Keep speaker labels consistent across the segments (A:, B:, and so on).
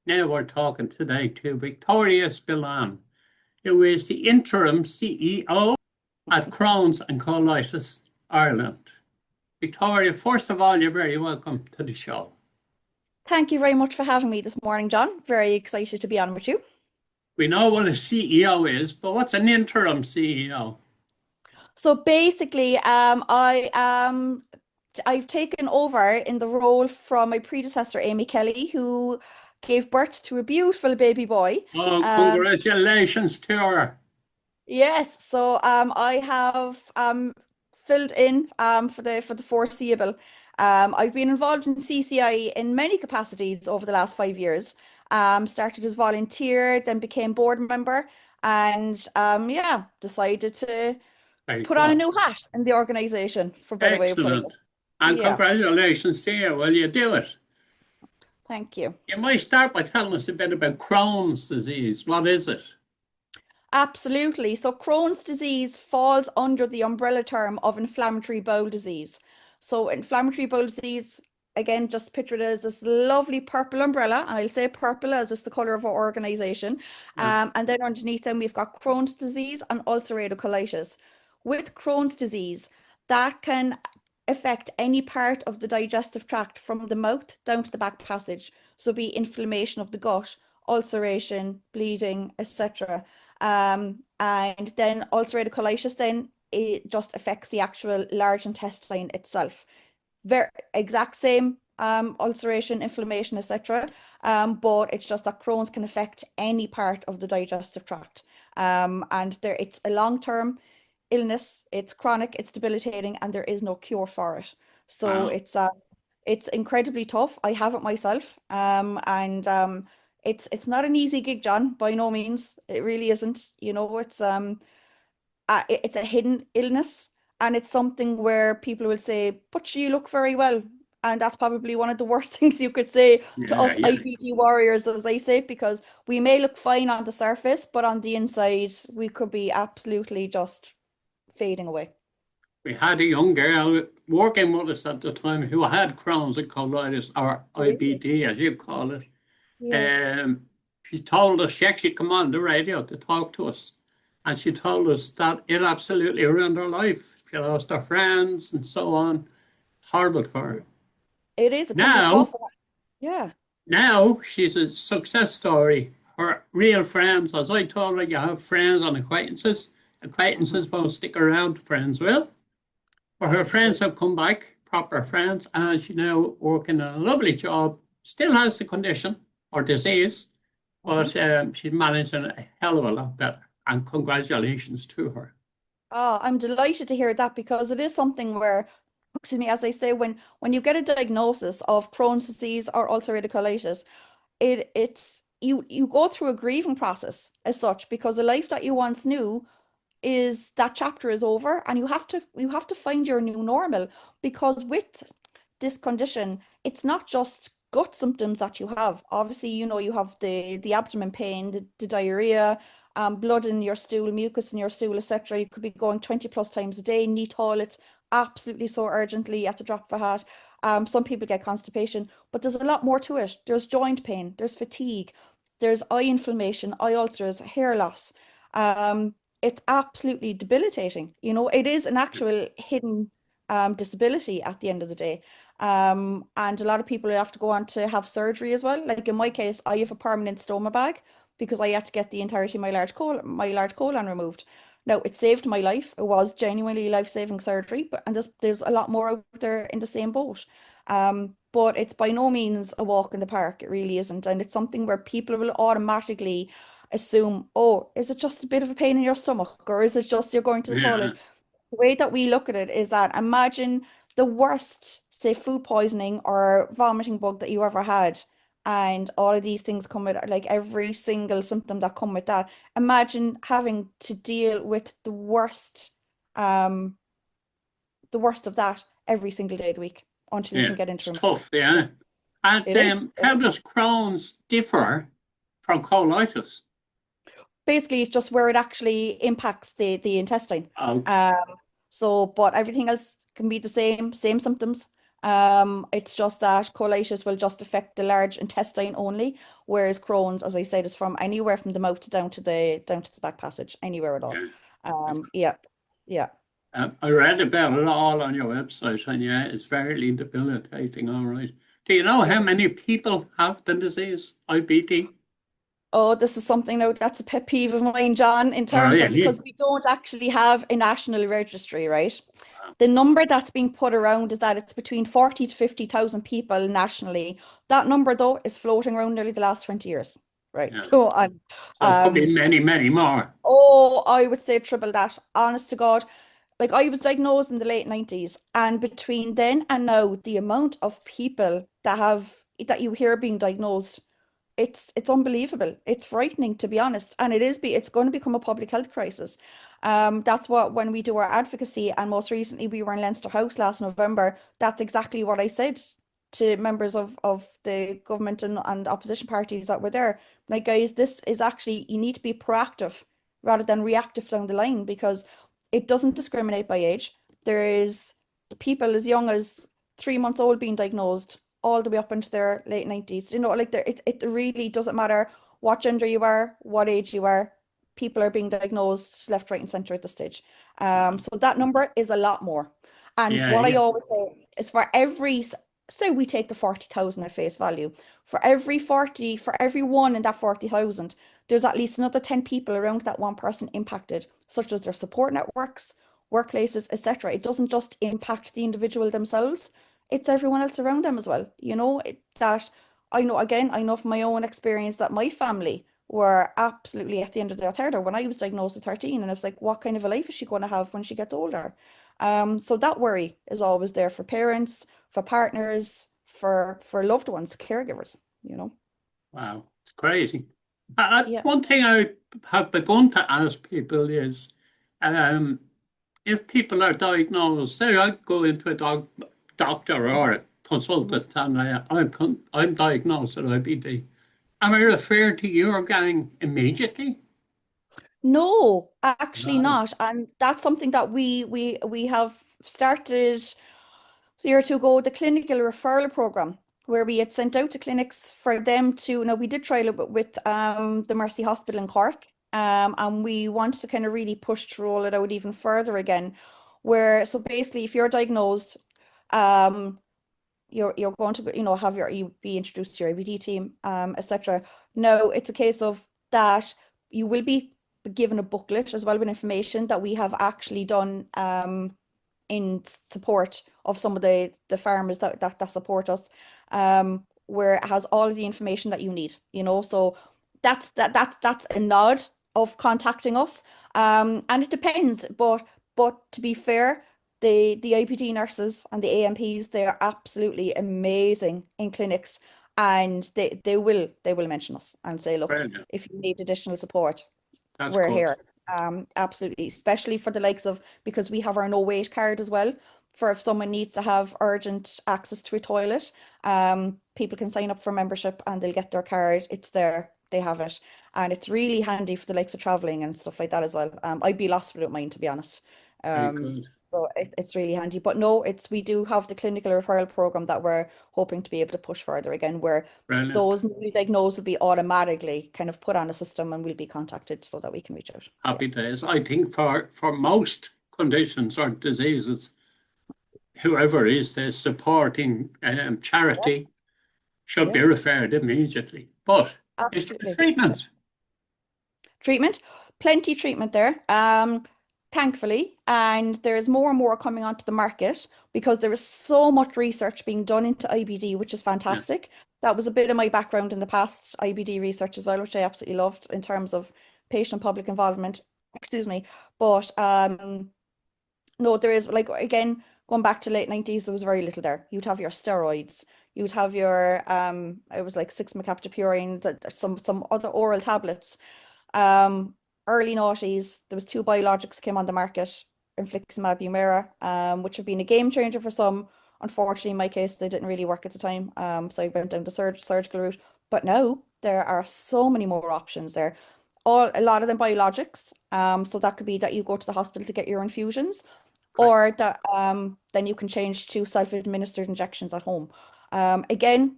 A: Now we're talking today to Victoria Spillane, who is the interim CEO at Crohn's and Colitis Ireland. Victoria, first of all, you're very welcome to the show.
B: Thank you very much for having me this morning, John. Very excited to be on with you.
A: We know what a CEO is, but what's an interim CEO?
B: So basically, I've taken over in the role from my predecessor, Amy Kelly, who gave birth to a beautiful baby boy.
A: Oh,
B: Um,
A: congratulations to her.
B: yes, so I have filled in for the foreseeable. I've been involved in CCI in many capacities over the last 5 years. Started as volunteer, then became board member, and yeah, decided to
A: Very
B: put on a
A: good.
B: new hat in the organization, for a better way of putting it.
A: Excellent. And
B: Yeah,
A: congratulations to you. Will you do it?
B: thank you.
A: You might start by telling us a bit about Crohn's disease. What is it?
B: Absolutely. So Crohn's disease falls under the umbrella term of inflammatory bowel disease. So inflammatory bowel disease, again, just picture it as this lovely purple umbrella, and I'll say purple as it's the color of our organization.
A: Yeah.
B: And then underneath them, we've got Crohn's disease and ulcerative colitis. With Crohn's disease, that can affect any part of the digestive tract from the mouth down to the back passage. So be inflammation of the gut, ulceration, bleeding, etc. And then ulcerative colitis, then it just affects the actual large intestine itself. Very exact same ulceration, inflammation, etc. But it's just that Crohn's can affect any part of the digestive tract. And there it's a long-term illness, it's chronic, it's debilitating, and there is no cure for it. So
A: Wow.
B: it's incredibly tough. I have it myself. And it's not an easy gig, John, by no means. It really isn't. It's a hidden illness, and it's something where people will say, but you look very well. And that's probably one of the worst things you could say to
A: Yeah,
B: us
A: yeah.
B: IBD warriors, as I say, because we may look fine on the surface, but on the inside, we could be absolutely just fading away.
A: We had a young girl working with us at the time who had Crohn's and colitis, or
B: Really?
A: IBD, as you call it.
B: Yeah.
A: Um, she told us she actually come on the radio to talk to us, and she told us that it absolutely ruined her life. She lost her friends and so on. Horrible for her.
B: It is. It can be
A: Now,
B: tough. Yeah.
A: now she's a success story. Her real friends, as I told her, you have friends and acquaintances.
B: Mhm.
A: Acquaintances won't stick around, friends will. But her friends
B: Absolutely.
A: have come back, proper friends, and she's now working a lovely job. Still has the condition or disease,
B: Mhm.
A: but she's managing a hell of a lot better. And congratulations to her.
B: Oh, I'm delighted to hear that because it is something where, excuse me, as I say, when you get a diagnosis of Crohn's disease or ulcerative colitis, it's you go through a grieving process as such because the life that you once knew is that chapter is over, and you have to find your new normal, because with this condition, it's not just gut symptoms that you have. Obviously, you have the abdomen pain, the diarrhea, blood in your stool, mucus in your stool, etc. You could be going 20 plus times a day, need toilets absolutely so urgently at the drop of a hat. Some people get constipation, but there's a lot more to it. There's joint pain, there's fatigue, there's eye inflammation, eye ulcers, hair loss. It's absolutely debilitating. It is an actual hidden disability at the end of the day. And a lot of people have to go on to have surgery as well. Like in my case, I have a permanent stoma bag because I had to get the entirety of my large colon removed. Now, it saved my life. It was genuinely life-saving surgery, and there's a lot more out there in the same boat. But it's by no means a walk in the park. It really isn't. And it's something where people will automatically assume, oh, is it just a bit of a pain in your stomach? Or is it just you're going to the
A: Yeah,
B: toilet? The way that we look at it is that imagine the worst, say, food poisoning or vomiting bug that you ever had, and all of these things come with like every single symptom that come with that. Imagine having to deal with um, the worst of that every single day of the week until you
A: yeah.
B: can get into
A: It's
B: remission.
A: tough, yeah. And
B: It is. It
A: how
B: is.
A: does Crohn's differ from colitis?
B: Basically, it's just where it actually impacts the intestine.
A: Okay.
B: Um, but everything else can be the same symptoms. It's just that colitis will just affect the large intestine only, whereas Crohn's, as I said, is from anywhere from the mouth down to the back passage, anywhere at all.
A: Yeah.
B: Yeah, yeah.
A: I read about it all on your website, and yeah, it's very debilitating. All right. Do you know how many people have the disease, IBD?
B: Oh, this is something now that's a pet peeve of mine, John, in
A: All
B: terms of
A: right.
B: because we don't actually have a national registry, right?
A: Wow.
B: The number that's being put around is that it's between 40 to 50,000 people nationally. That number, though, is floating around nearly the last 20 years, right?
A: Yeah.
B: So,
A: So it could be
B: um,
A: many, many more.
B: oh, I would say triple that, honest to God. Like I was diagnosed in the late 90s, and between then and now, the amount of people that you hear being diagnosed, it's unbelievable. It's frightening, to be honest, and it's going to become a public health crisis. That's what when we do our advocacy, and most recently we were in Leinster House last November. That's exactly what I said to members of the government and opposition parties that were there. Like, guys, this is actually, you need to be proactive rather than reactive down the line, because it doesn't discriminate by age. There is people as young as 3 months old being diagnosed all the way up into their late 90s. You know, like it really doesn't matter what gender you are, what age you are. People are being diagnosed left, right, and center at this stage.
A: Wow.
B: So that number is a lot more. And
A: Yeah,
B: what I
A: yeah.
B: always say is, for every, say we take the 40,000 at face value, for every one in that 40,000, there's at least another 10 people around that one person impacted, such as their support networks, workplaces, etc. It doesn't just impact the individual themselves, it's everyone else around them as well. That I know, again, I know from my own experience that my family were absolutely at the end of their tether when I was diagnosed at 13, and I was like, what kind of a life is she going to have when she gets older? So that worry is always there for parents, for partners, for loved ones, caregivers.
A: Wow. It's crazy.
B: Yeah.
A: One thing I have begun to ask people is, um, if people are diagnosed, say I go into a doctor or a
B: Mhm.
A: consultant and I'm diagnosed with IBD, am I referred to your gang immediately?
B: No, actually
A: No.
B: not. And that's something that we have started a year or two ago, the clinical referral program, where we had sent out to clinics for them to, now we did try a little bit with the Mercy Hospital in Cork, and we wanted to kind of really push to roll it out even further again, where, so basically if you're diagnosed, um, you're going to, have you be introduced to your IBD team, etc. Now it's a case of that you will be given a booklet as well with information that we have actually done in support of some of the farmers that support us, where it has all of the information that you need, so that's a nod of contacting us, and it depends, but to be fair, the IPD nurses and the AMPs, they are absolutely amazing in clinics, and they will mention us and say, look,
A: Brilliant.
B: if you need additional support,
A: That's
B: we're
A: good.
B: here. Absolutely, especially for the likes of, because we have our no wait card as well, for if someone needs to have urgent access to a toilet, people can sign up for membership and they'll get their card. It's there, they have it, and it's really handy for the likes of traveling and stuff like that as well. I'd be lost without mine, to be honest.
A: Very
B: Um,
A: good.
B: so it's really handy. But no, we do have the clinical referral program that we're hoping to be able to push further again, where
A: Brilliant.
B: those newly diagnosed will be automatically kind of put on a system and we'll be contacted so that we can reach out. Yeah.
A: Happy days. I think for most conditions or diseases, whoever is the supporting
B: Yes.
A: charity should
B: Yeah,
A: be referred immediately. But is there
B: absolutely. Yeah.
A: treatment?
B: Treatment, plenty treatment there. Thankfully, and there's more and more coming onto the market because there is so much research being done into IBD, which is
A: Yeah.
B: fantastic. That was a bit of my background in the past, IBD research as well, which I absolutely loved in terms of patient public involvement. Excuse me. But no, there is, like, again, going back to late 90s, there was very little there. You'd have your steroids, you'd have your it was like 6-mercaptopurine, some other oral tablets. Um, Early noughties, there was two biologics came on the market, infliximab, Humira, which have been a game changer for some. Unfortunately, in my case, they didn't really work at the time. So I went down the surgical route. But now there are so many more options there. A lot of them biologics. So that could be that you go to the hospital to get your infusions, or that then you can change to self-administered injections at home. Again,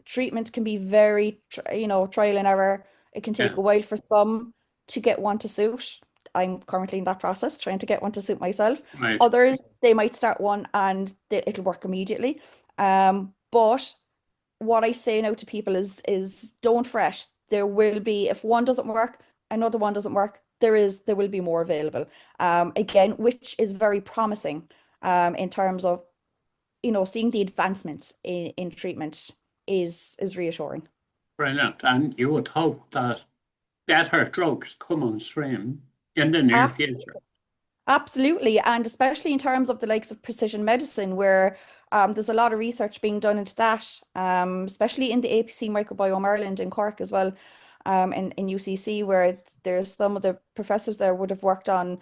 B: treatment can be very, trial and error. It can take
A: Yeah.
B: a while for some to get one to suit. I'm currently in that process, trying to get one to suit myself.
A: Right.
B: Others, they might start one and it'll work immediately. But what I say now to people is don't fret. There will be, if one doesn't work, another one doesn't work, there will be more available. Again, which is very promising in terms of, seeing the advancements in treatment is reassuring.
A: Brilliant. And you would hope that better drugs come on stream in the near
B: Ab-
A: future.
B: Absolutely. And especially in terms of the likes of precision medicine, where there's a lot of research being done into that, especially in the APC Microbiome Ireland in Cork as well, in UCC, where there's some of the professors there would have worked on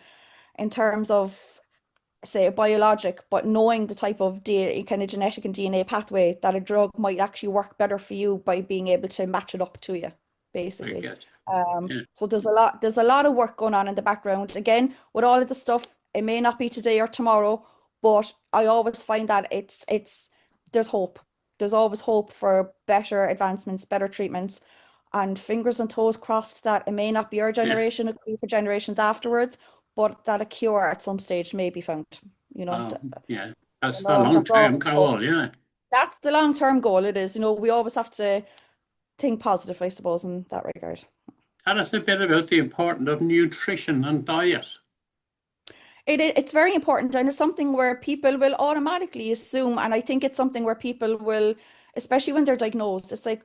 B: in terms of, say, a biologic, but knowing the type of kind of genetic and DNA pathway that a drug might actually work better for you by being able to match it up to you,
A: I
B: basically.
A: get you. Yeah.
B: So there's a lot of work going on in the background. Again, with all of the stuff, it may not be today or tomorrow, but I always find that there's hope. There's always hope for better advancements, better treatments, and fingers and toes crossed that it may not be our
A: Yeah.
B: generation, it could be for generations afterwards, but that a cure at some stage may be found.
A: Yeah. That's the long-term goal. Yeah.
B: That's the long-term goal. It is. We always have to think positive, I suppose, in that regard.
A: Tell us a bit about the importance of nutrition and diet.
B: It's very important, and it's something where people will automatically assume, and I think it's something where people will, especially when they're diagnosed, it's like,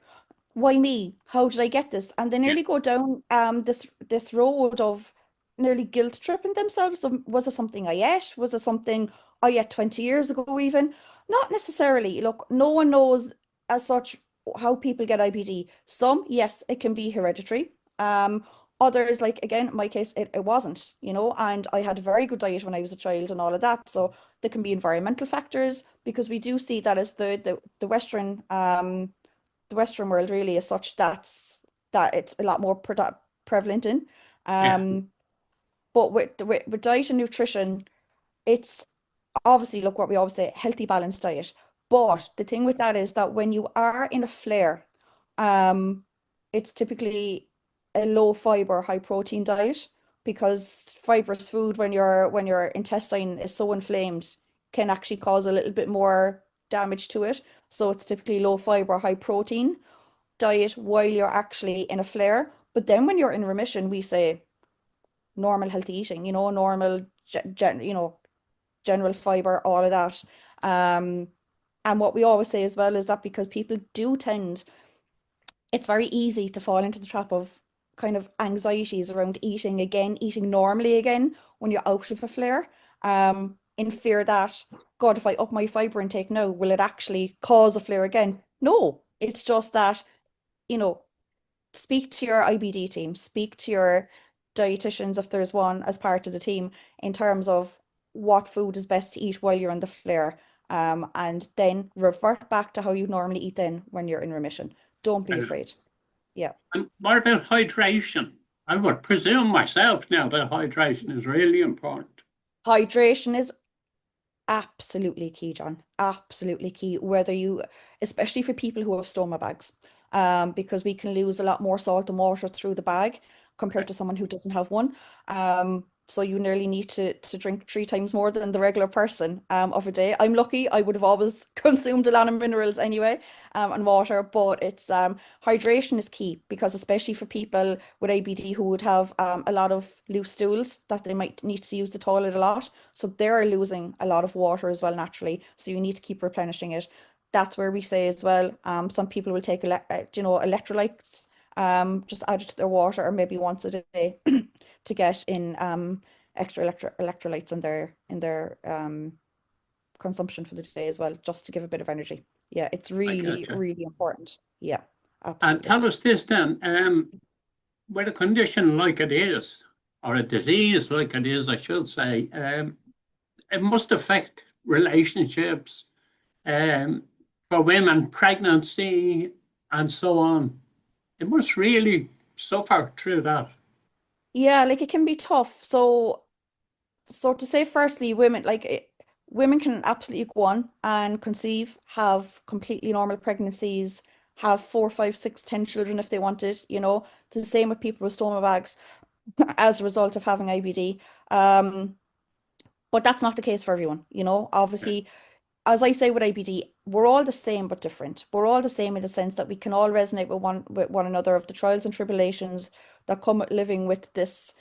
B: why me? How did I get this? And they
A: Yeah.
B: nearly go down this road of nearly guilt tripping themselves. Was it something I ate? Was it something I ate 20 years ago even? Not necessarily. Look, no one knows as such how people get IBD. Some, yes, it can be hereditary. Others, like again, in my case, it wasn't, and I had a very good diet when I was a child and all of that. So there can be environmental factors, because we do see that as the Western world really is such that it's a lot more prevalent in.
A: Yeah.
B: But with diet and nutrition, it's obviously, look, what we always say, healthy, balanced diet. But the thing with that is that when you are in a flare, it's typically a low fiber, high protein diet, because fibrous food, when your intestine is so inflamed, can actually cause a little bit more damage to it. So it's typically low fiber, high protein diet while you're actually in a flare. But then when you're in remission, we say normal healthy eating, normal, general fiber, all of that. And what we always say as well is that because people do tend, it's very easy to fall into the trap of kind of anxieties around eating again, eating normally again when you're out of a flare, in fear that, God, if I up my fiber intake now, will it actually cause a flare again? No, it's just that, speak to your IBD team, speak to your dietitians if there's one as part of the team, in terms of what food is best to eat while you're in the flare, and then revert back to how you normally eat then when you're in remission. Don't be afraid. Yeah.
A: And what about hydration? I would presume myself now that hydration is really important.
B: Hydration is absolutely key, John. Absolutely key. Especially for people who have stoma bags, because we can lose a lot more salt and water through the bag compared to someone who doesn't have one. So you nearly need to drink 3 times more than the regular person of a day. I'm lucky. I would have always consumed a lot of minerals anyway, and water, but it's hydration is key, because especially for people with ABD who would have a lot of loose stools, that they might need to use the toilet a lot. So they're losing a lot of water as well naturally. So you need to keep replenishing it. That's where we say as well, some people will take electrolytes, just add it to their water, or maybe once a day to get in extra electrolytes in their consumption for the day as well, just to give a bit of energy. Yeah, it's
A: I
B: really,
A: gotcha.
B: really important. Yeah,
A: And
B: absolutely.
A: tell us this then, with a condition like it is, or a disease like it is, I should say, it must affect relationships, for women, pregnancy, and so on. It must really suffer through that.
B: Yeah, like it can be tough. So So to say firstly, women can absolutely go on and conceive, have completely normal pregnancies, have 4, 5, 6, 10 children if they wanted, the same with people with stoma bags as a result of having IBD. But that's not the case for everyone, Obviously, as I say with IBD, we're all the same but different. We're all the same in the sense that we can all resonate with one another of the trials and tribulations that come with living with this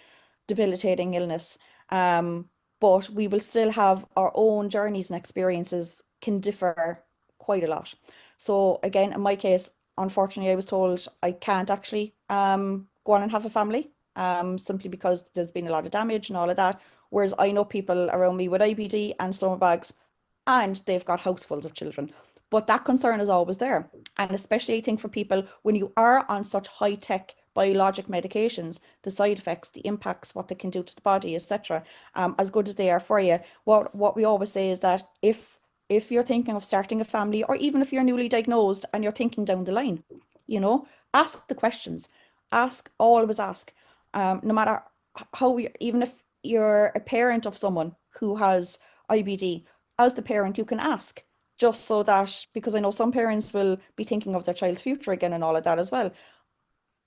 B: debilitating illness. But we will still have our own journeys and experiences can differ quite a lot. So again, in my case, unfortunately, I was told I can't actually go on and have a family simply because there's been a lot of damage and all of that. Whereas I know people around me with IBD and stomach bags, and they've got housefuls of children. But that concern is always there. And especially, I think, for people when you are on such high-tech biologic medications, the side effects, the impacts, what they can do to the body, etc., as good as they are for you, what we always say is that if you're thinking of starting a family, or even if you're newly diagnosed and you're thinking down the line, ask the questions. Always ask. No matter how, even if you're a parent of someone who has IBD, as the parent, you can ask, just so that, because I know some parents will be thinking of their child's future again and all of that as well.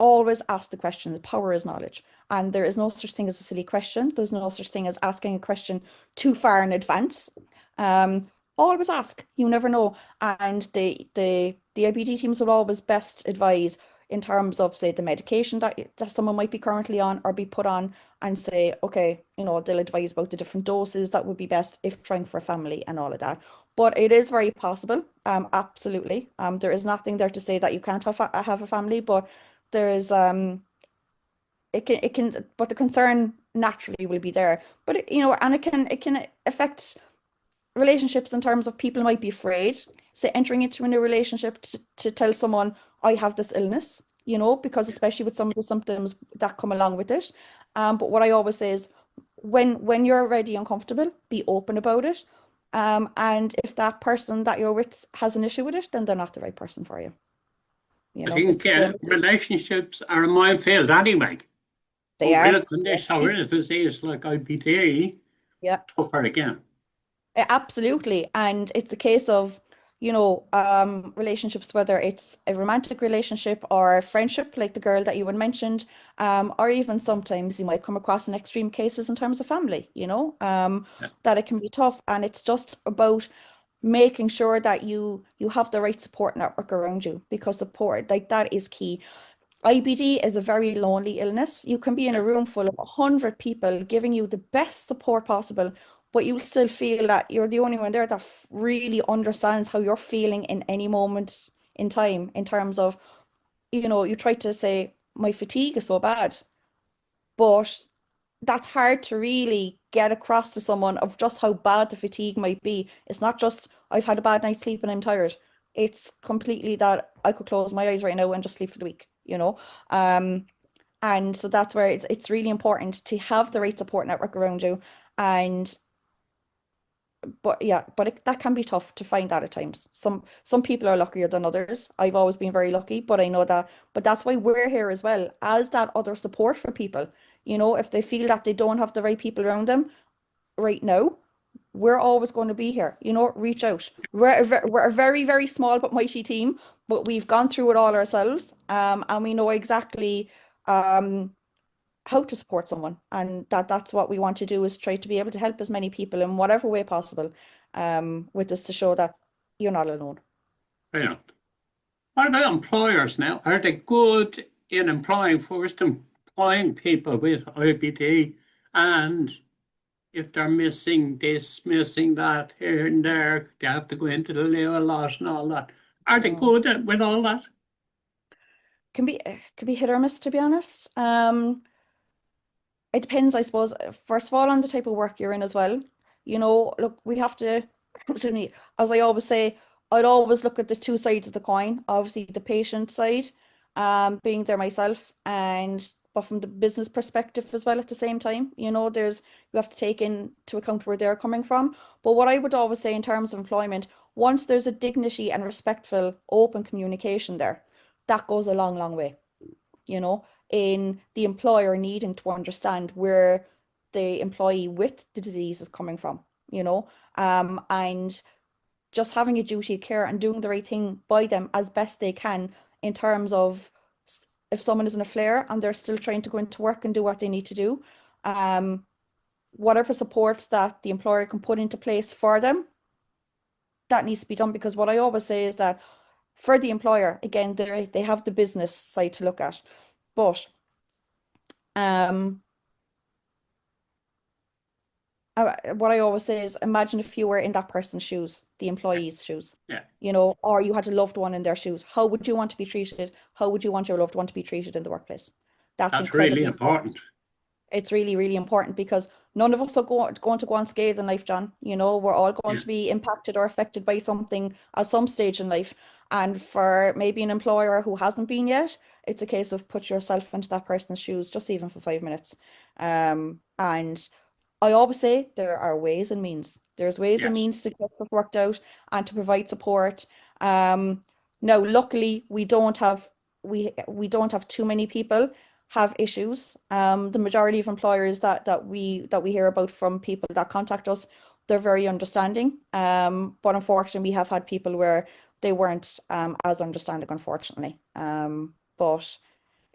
B: Always ask the question. The power is knowledge. And there is no such thing as a silly question. There's no such thing as asking a question too far in advance. Always ask. You never know. And the IBD teams will always best advise in terms of, say, the medication that someone might be currently on or be put on, and say, okay, they'll advise about the different doses that would be best if trying for a family and all of that. But it is very possible, absolutely. There is nothing there to say that you can't have a family, but there's but the concern naturally will be there. But and it can affect relationships in terms of people might be afraid, say, entering into a new relationship to tell someone, I have this illness, because especially with some of the symptoms that come along with it. But what I always say is, when you're ready and comfortable, be open about it. And if that person that you're with has an issue with it, then they're not the right person for you.
A: I
B: It's
A: think
B: the same.
A: relationships are a minefield anyway.
B: They
A: With
B: are.
A: a condition or with a disease like IBD,
B: Yeah.
A: tougher again.
B: Absolutely. And it's a case of, relationships, whether it's a romantic relationship or a friendship, like the girl that you had mentioned, or even sometimes you might come across in extreme cases in terms of family,
A: Yeah.
B: that it can be tough. And it's just about making sure that you have the right support network around you, because support, like, that is key. IBD is a very lonely illness. You can be in
A: Yeah.
B: a room full of 100 people giving you the best support possible, but you'll still feel that you're the only one there that really understands how you're feeling in any moment in time, in terms of, you try to say, my fatigue is so bad, but that's hard to really get across to someone of just how bad the fatigue might be. It's not just, I've had a bad night's sleep and I'm tired. It's completely that I could close my eyes right now and just sleep for the week. Um, and so that's where it's really important to have the right support network around you. And but yeah, but that can be tough to find that at times. Some people are luckier than others. I've always been very lucky, but I know that. But that's why we're here as well, as that other support for people. If they feel that they don't have the right people around them right now, we're always going to be here. Reach out. We're a very, very small but mighty team, but we've gone through it all ourselves, and we know exactly um how to support someone, and that's what we want to do, is try to be able to help as many people in whatever way possible, with this, to show that you're not alone.
A: Yeah. What about employers now? Are they good in employing people with IBD? And if they're missing this, missing that here and there, they have to go into the liver loss and all that. Are they
B: Mm.
A: good with all that?
B: Can be hit or miss, to be honest. It depends, I suppose, first of all, on the type of work you're in as well. Look, we have to, excuse me, as I always say, I'd always look at the two sides of the coin. Obviously, the patient side, being there myself, but from the business perspective as well at the same time. You have to take into account where they're coming from. But what I would always say in terms of employment, once there's a dignity and respectful, open communication there, that goes a long, long way, in the employer needing to understand where the employee with the disease is coming from, you know, and just having a duty of care and doing the right thing by them as best they can in terms of if someone is in a flare and they're still trying to go into work and do what they need to do, whatever supports that the employer can put into place for them, that needs to be done. Because what I always say is that for the employer, again, they have the business side to look at, but what I always say is imagine if you were in that person's shoes, the employee's shoes,
A: Yeah.
B: you know, or you had a loved one in their shoes. How would you want to be treated? How would you want your loved one to be treated in the workplace? That's
A: really
B: incredibly
A: important.
B: It's really, really important because none of us are going to go unscathed in life, John. You know, we're all going
A: Yeah.
B: to be impacted or affected by something at some stage in life. And for maybe an employer who hasn't been yet, it's a case of put yourself into that person's shoes, just even for 5 minutes. And I always say there are ways and means. There's ways and
A: Yes.
B: means to get this worked out and to provide support. Now, luckily, we don't have too many people have issues. The majority of employers that we hear about from people that contact us, they're very understanding. But unfortunately, we have had people where they weren't as understanding, unfortunately. But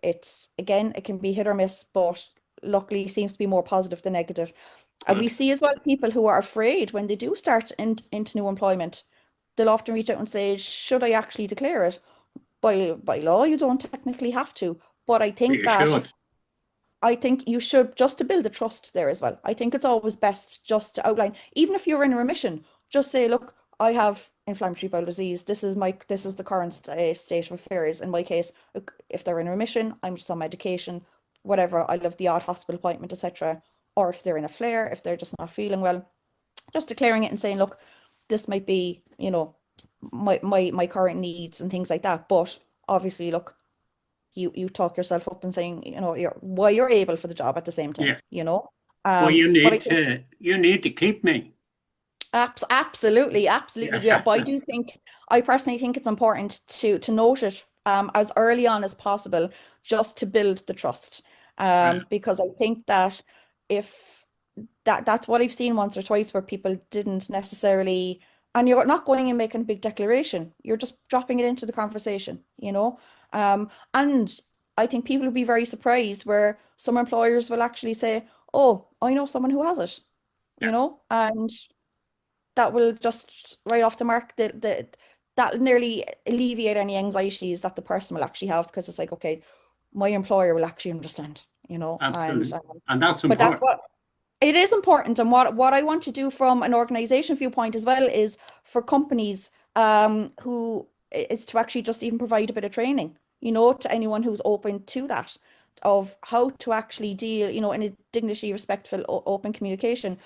B: it's again, it can be hit or miss, but luckily it seems to be more positive than negative. And we
A: Good.
B: see as well people who are afraid when they do start into new employment, they'll often reach out and say, should I actually declare it? By law, you don't technically have to. But
A: You should.
B: I think you should, just to build a trust there as well. I think it's always best just to outline, even if you're in remission, just say, look, I have inflammatory bowel disease. This is the current state of affairs. In my case, if they're in remission, I'm just on medication, whatever. I love the odd hospital appointment, etc. Or if they're in a flare, if they're just not feeling well, just declaring it and saying, look, this might be, you know, my current needs and things like that. But obviously, look, you talk yourself up and saying, you know, why you're able for the job at the same time,
A: Yeah.
B: you know.
A: Well,
B: But I think
A: you need to keep me.
B: absolutely, absolutely. Yeah,
A: Yeah.
B: but I personally think it's important to note it as early on as possible, just to build the trust.
A: Yeah.
B: Because I think that if that's what I've seen once or twice where people didn't necessarily, and you're not going and making a big declaration, you're just dropping it into the conversation, you know. And I think people will be very surprised where some employers will actually say, oh, I know someone who has it, you
A: Yeah.
B: know, and that will just right off the mark that nearly alleviate any anxieties that the person will actually have, because it's like, okay, my employer will actually understand, you know. And
A: Absolutely. And that's
B: but that's
A: important.
B: what it is important. And what I want to do from an organization viewpoint as well is for companies who is to actually just even provide a bit of training, you know, to anyone who's open to that, of how to actually deal, you know, in a dignity, respectful, open communication.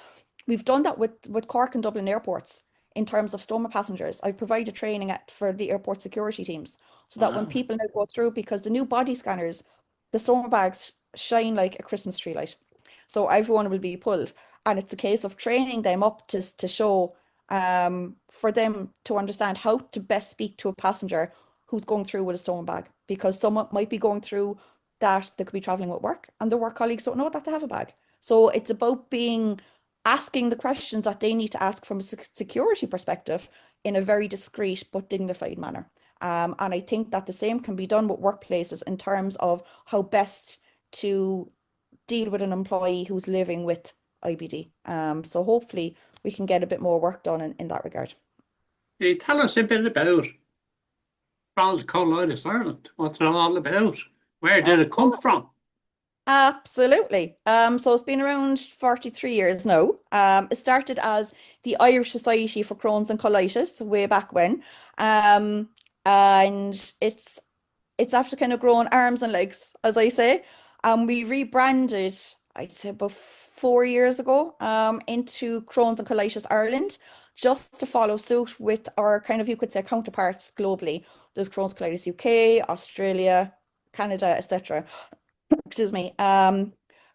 B: We've done that with Cork and Dublin airports in terms of stoma passengers. I provided training for the airport security teams so that when
A: Wow.
B: people now go through, because the new body scanners, the stoma bags shine like a Christmas tree light. So everyone will be pulled. And it's a case of training them up to show for them to understand how to best speak to a passenger who's going through with a stoma bag. Because someone might be going through that they could be traveling with work and their work colleagues don't know that they have a bag. So it's about asking the questions that they need to ask from a security perspective in a very discreet but dignified manner. And I think that the same can be done with workplaces in terms of how best to deal with an employee who's living with IBD. So hopefully we can get a bit more work done in that regard.
A: Hey, tell us a bit about Colitis Ireland. What's it all about? Where did it come from?
B: Absolutely. So it's been around 43 years now. It started as the Irish Society for Crohn's and Colitis way back when. And it's after kind of growing arms and legs, as I say. We rebranded, I'd say about 4 years ago, into Crohn's and Colitis Ireland, just to follow suit with our kind of, you could say, counterparts globally. There's Crohn's Colitis UK, Australia, Canada, etc. Excuse me.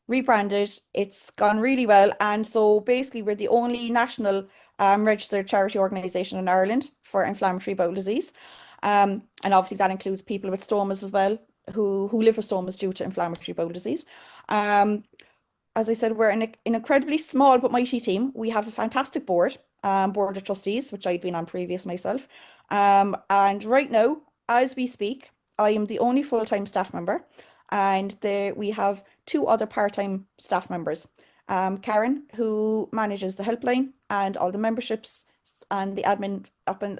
B: Rebranded. It's gone really well. And so basically we're the only national registered charity organisation in Ireland for inflammatory bowel disease. And obviously that includes people with stomas as well, who live with stomas due to inflammatory bowel disease. as I said, we're an incredibly small but mighty team. We have a fantastic board of trustees, which I'd been on previous myself. And right now, as we speak, I am the only full-time staff member, and we have two other part-time staff members. Karen, who manages the helpline and all the memberships and the admin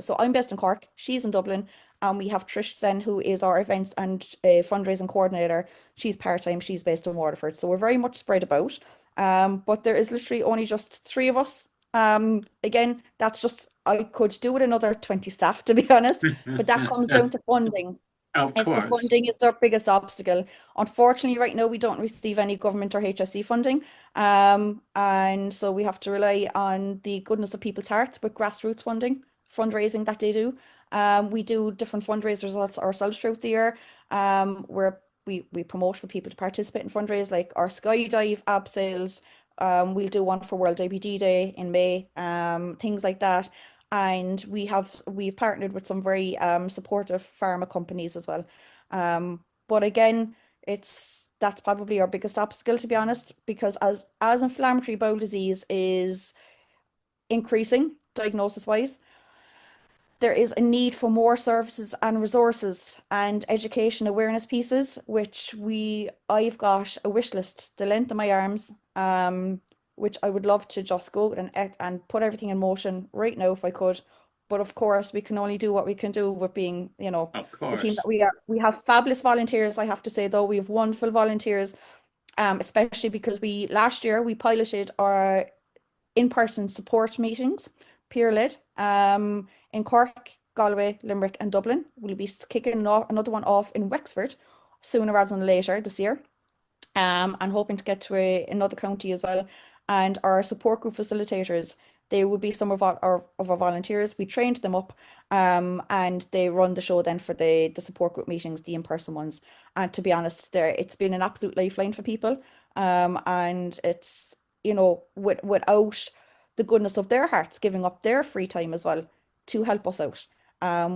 B: so I'm based in Cork, she's in Dublin, and we have Trish then, who is our events and fundraising coordinator. She's part-time, she's based in Waterford. So we're very much spread about. But there is literally only just three of us. Again, that's just, I could do with another 20 staff, to be honest, but that comes down to funding.
A: Of
B: It's the
A: course.
B: funding is our biggest obstacle. Unfortunately, right now we don't receive any government or HSE funding. And so we have to rely on the goodness of people's hearts with grassroots fundraising that they do. We do different fundraisers ourselves throughout the year, where we promote for people to participate in fundraisers like our skydive abseils. We'll do one for World IBD Day in May, things like that. And we've partnered with some very supportive pharma companies as well. But again, that's probably our biggest obstacle, to be honest, because as inflammatory bowel disease is increasing diagnosis wise, there is a need for more services and resources and education awareness pieces, which I've got a wish list the length of my arms, which I would love to just go and put everything in motion right now if I could. But of course, we can only do what we can do with being, the team that we are. We have fabulous volunteers, I have to say, though. We have wonderful volunteers, especially because last year we piloted our in-person support meetings, peer-led, in Cork, Galway, Limerick and Dublin. We'll be kicking another one off in Wexford sooner rather than later this year, and hoping to get to another county as well. And our support group facilitators, they would be some of our volunteers. We trained them up, and they run the show then for the support group meetings, the in-person ones. And to be honest, it's been an absolute lifeline for people. And it's, without the goodness of their hearts giving up their free time as well to help us out,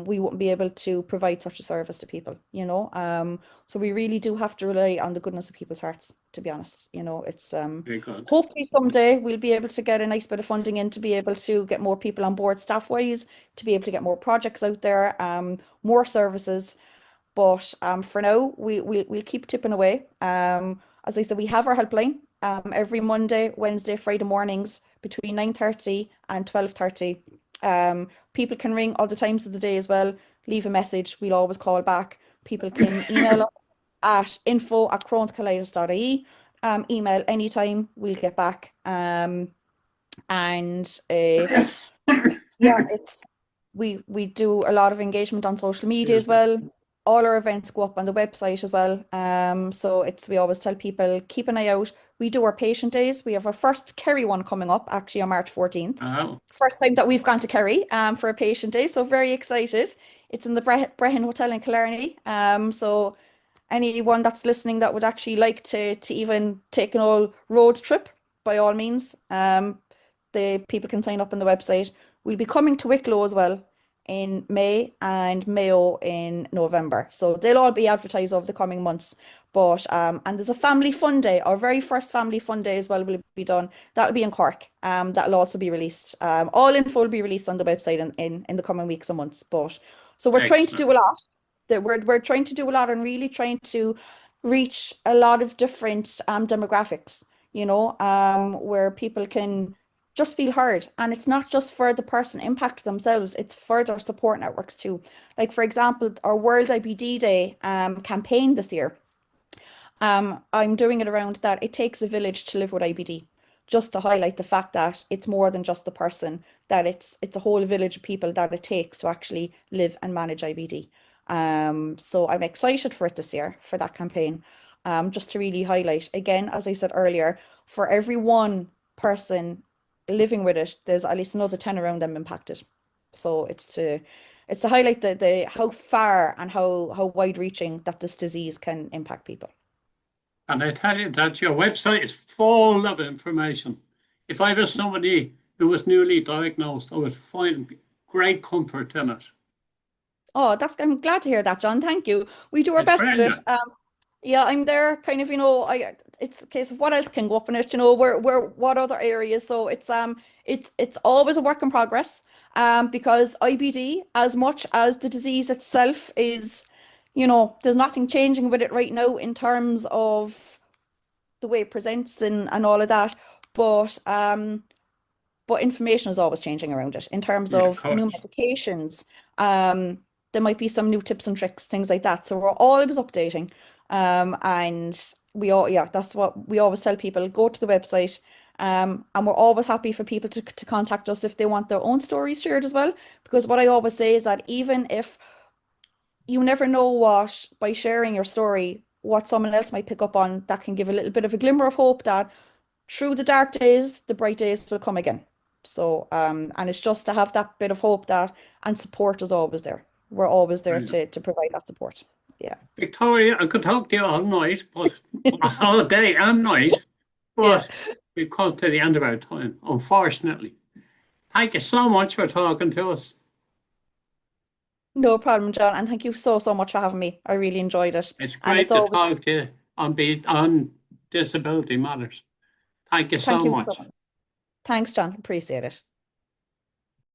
B: we wouldn't be able to provide such a service to people, so we really do have to rely on the goodness of people's hearts, to be honest. It's
A: Very good.
B: hopefully someday we'll be able to get a nice bit of funding in to be able to get more people on board staff wise, to be able to get more projects out there, more services. But for now, we'll keep tipping away. As I said, we have our helpline every Monday, Wednesday, Friday mornings between 9:30 and 12:30. People can ring all the times of the day as well, leave a message, we'll always call back. People can email us at info@crohnscolitis.ie. Email anytime, we'll get back. Yeah, we do a lot of engagement on social media as well. All our events go up on the website as well. So we always tell people, keep an eye out. We do our patient days. We have our first Kerry one coming up actually on March 14th.
A: Oh.
B: First time that we've gone to Kerry for a patient day. So very excited. It's in the Brehon Hotel in Killarney. So anyone that's listening that would actually like to even take an old road trip, by all means, the people can sign up on the website. We'll be coming to Wicklow as well in May and Mayo in November. So they'll all be advertised over the coming months. But and there's a family fun day, our very first family fun day as well will be done. That'll be in Cork. That'll also be released. All info will be released on the website in the coming weeks and months. But so we're trying to do a lot. We're trying to do a lot and really trying to reach a lot of different demographics, where people can just feel heard. And it's not just for the person impacted themselves, it's for their support networks too. Like, for example, our World IBD Day campaign this year, I'm doing it around that it takes a village to live with IBD, just to highlight the fact that it's more than just the person, that it's a whole village of people that it takes to actually live and manage IBD. So I'm excited for it this year, for that campaign, just to really highlight, again, as I said earlier, for every one person living with it, there's at least another 10 around them impacted. So it's to highlight the how far and how wide reaching that this disease can impact people.
A: And I tell you that your website is full of information. If I was somebody who was newly diagnosed, I would find great comfort in it.
B: Oh, I'm glad to hear that, John. Thank you. We do our
A: It's
B: best with it.
A: brilliant.
B: Yeah, I'm there kind of, it's a case of what else can go up in it, what other areas. So it's always a work in progress. Because IBD, as much as the disease itself is, there's nothing changing with it right now in terms of the way it presents and all of that. But information is always changing around it in terms
A: Yeah, of
B: of new
A: course.
B: medications. There might be some new tips and tricks, things like that. So we're always updating. And yeah, that's what we always tell people, go to the website. And we're always happy for people to contact us if they want their own stories shared as well. Because what I always say is that even if you never know what, by sharing your story, what someone else might pick up on, that can give a little bit of a glimmer of hope that through the dark days, the bright days will come again. So, and it's just to have that bit of hope that, and support is always there. We're always there
A: Brilliant.
B: to provide that support. Yeah.
A: Victoria, I could talk to you all night, but all day and night,
B: Yeah.
A: but we've come to the end of our time, unfortunately. Thank you so much for talking to us.
B: No problem, John. And thank you so, so much for having me. I really enjoyed it.
A: It's
B: And it's
A: great to
B: always,
A: talk to you on disability matters. Thank you
B: thank
A: so
B: you so
A: much.
B: much. Thanks, John. Appreciate it.